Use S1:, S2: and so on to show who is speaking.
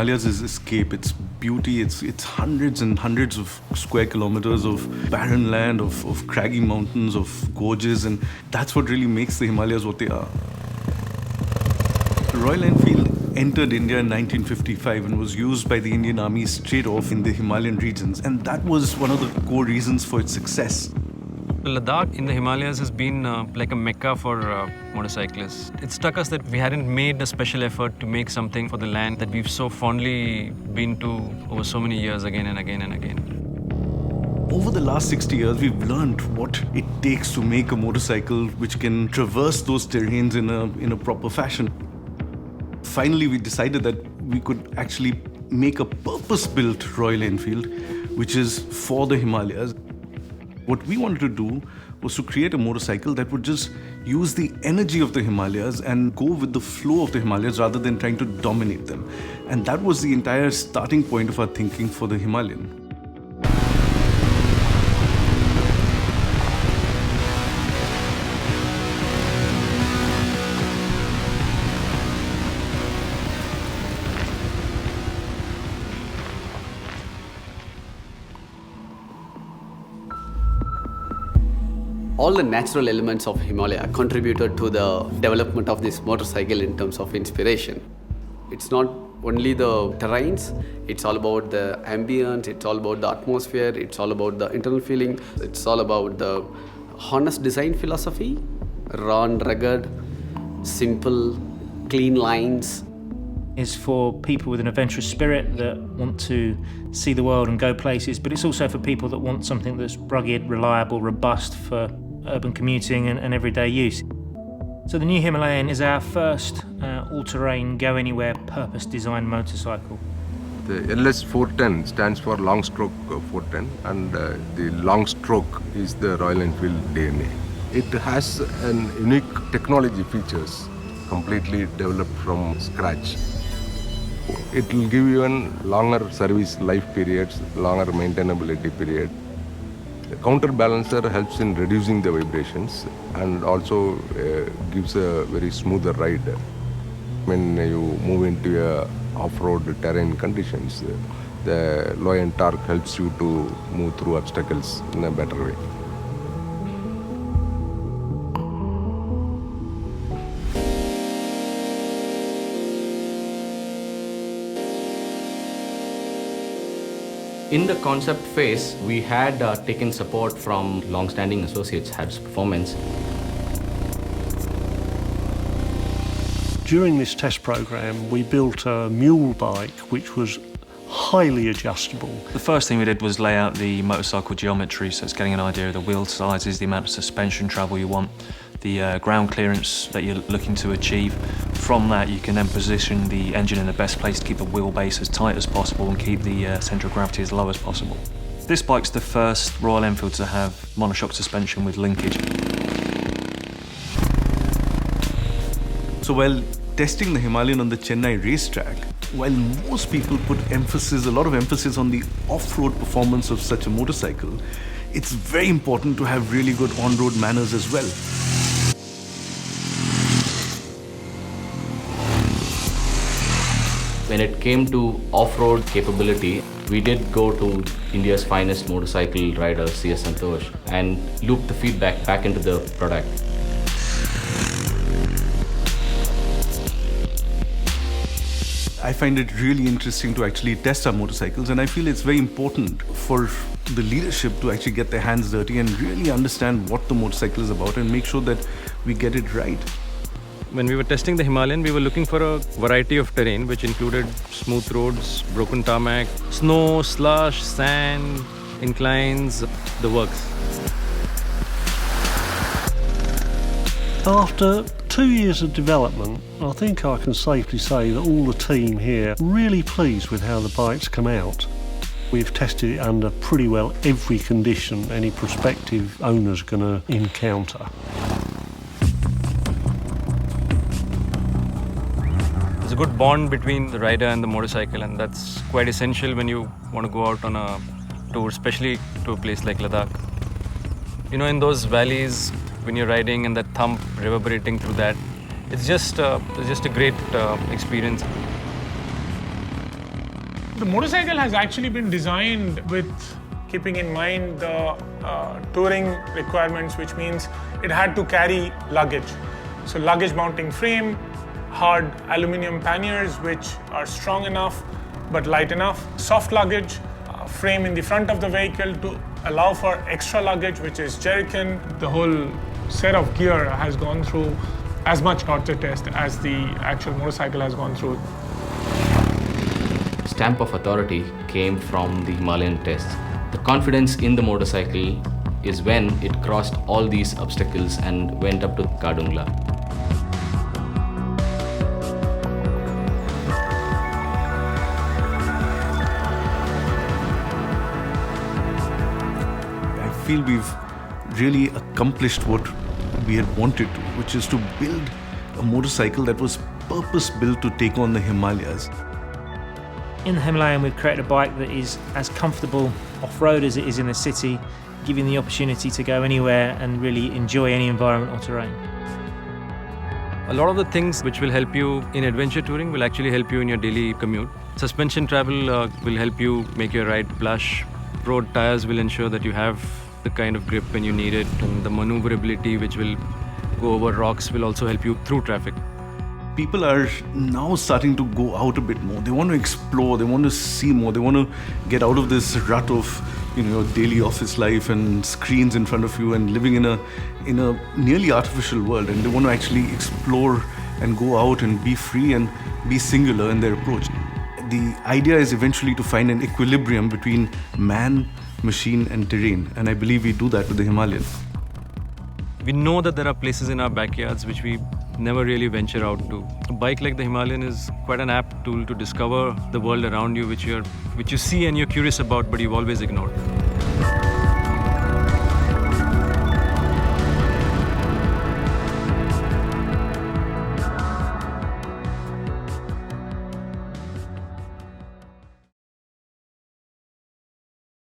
S1: Himalayas is escape, it's beauty, it's hundreds and hundreds of square kilometers of barren land, of craggy mountains, of gorges, and that's what really makes the Himalayas what they are. Royal Enfield entered India in 1955 and was used by the Indian Army straight off in the Himalayan regions, and that was one of the core reasons for its success.
S2: Ladakh in the Himalayas has been like a mecca for motorcyclists. It struck us that we hadn't made a special effort to make something for the land that we've so fondly been to over so many years again and again and again.
S1: Over the last 60 years, we've learned what it takes to make a motorcycle which can traverse those terrains in a proper fashion. Finally, we decided that we could actually make a purpose-built Royal Enfield, which is for the Himalayas. What we wanted to do was to create a motorcycle that would just use the energy of the Himalayas and go with the flow of the Himalayas rather than trying to dominate them. And that was the entire starting point of our thinking for the Himalayan.
S3: All the natural elements of Himalaya contributed to the development of this motorcycle in terms of inspiration. It's not only the terrains, it's all about the ambience, it's all about the atmosphere, it's all about the internal feeling, it's all about the honest design philosophy, raw and rugged, simple, clean lines.
S4: Is for people with an adventurous spirit that want to see the world and go places, but it's also for people that want something that's rugged, reliable, robust for urban commuting and everyday use. So the new Himalayan is our first all-terrain, go-anywhere, purpose-designed motorcycle.
S5: The LS 410 stands for long stroke 410, and the long stroke is the Royal Enfield DNA. It has an unique technology features completely developed from scratch. It will give you a longer service life periods, longer maintainability period. The counterbalancer helps in reducing the vibrations and also gives a very smoother ride. When you move into a off-road terrain conditions, the low end torque helps you to move through obstacles in a better way.
S6: In the concept phase, we had taken support from long-standing associates, Habs Performance.
S7: During this test program, we built a mule bike which was highly adjustable.
S2: The first thing we did was lay out the motorcycle geometry, so it's getting an idea of the wheel sizes, the amount of suspension travel you want, the ground clearance that you're looking to achieve. From that, you can then position the engine in the best place to keep the wheelbase as tight as possible and keep the centre of gravity as low as possible. This bike's the first Royal Enfield to have monoshock suspension with linkage.
S1: So while testing the Himalayan on the Chennai racetrack, while most people put a lot of emphasis on the off-road performance of such a motorcycle, it's very important to have really good on-road manners as well.
S6: When it came to off-road capability, we did go to India's finest motorcycle rider, C.S. Santosh, and loop the feedback back into the product.
S1: I find it really interesting to actually test our motorcycles, and I feel it's very important for the leadership to actually get their hands dirty and really understand what the motorcycle is about and make sure that we get it right.
S2: When we were testing the Himalayan, we were looking for a variety of terrain which included smooth roads, broken tarmac, snow, slush, sand, inclines, the works.
S7: After 2 years of development, I think I can safely say that all the team here are really pleased with how the bike's come out. We've tested it under pretty well every condition any prospective owner's going to encounter.
S2: There's a good bond between the rider and the motorcycle, and that's quite essential when you want to go out on a tour, especially to a place like Ladakh. You know, in those valleys, when you're riding and that thump reverberating through that, it's just a great experience.
S8: The motorcycle has actually been designed with keeping in mind the touring requirements, which means it had to carry luggage. So luggage mounting frame, hard aluminium panniers which are strong enough but light enough, soft luggage, frame in the front of the vehicle to allow for extra luggage, which is jerrycan. The whole set of gear has gone through as much torture test as the actual motorcycle has gone through.
S6: Stamp of authority came from the Himalayan tests. The confidence in the motorcycle is when it crossed all these obstacles and went up to Kadungla.
S1: I feel we've really accomplished what we had wanted to, which is to build a motorcycle that was purpose-built to take on the Himalayas.
S4: In the Himalayan, we've created a bike that is as comfortable off-road as it is in the city, giving the opportunity to go anywhere and really enjoy any environment or terrain.
S9: A lot of the things which will help you in adventure touring will actually help you in your daily commute. Suspension travel will help you make your ride plush. Road tires will ensure that you have the kind of grip when you need it, and the maneuverability which will go over rocks will also help you through traffic.
S1: People are now starting to go out a bit more. They want to explore, they want to see more, they want to get out of this rut of your daily office life and screens in front of you and living in a nearly artificial world, and they want to actually explore and go out and be free and be singular in their approach. The idea is eventually to find an equilibrium between man, machine and terrain, and I believe we do that with the Himalayan.
S9: We know that there are places in our backyards which we never really venture out to. A bike like the Himalayan is quite an apt tool to discover the world around you which you see and you're curious about but you've always ignored.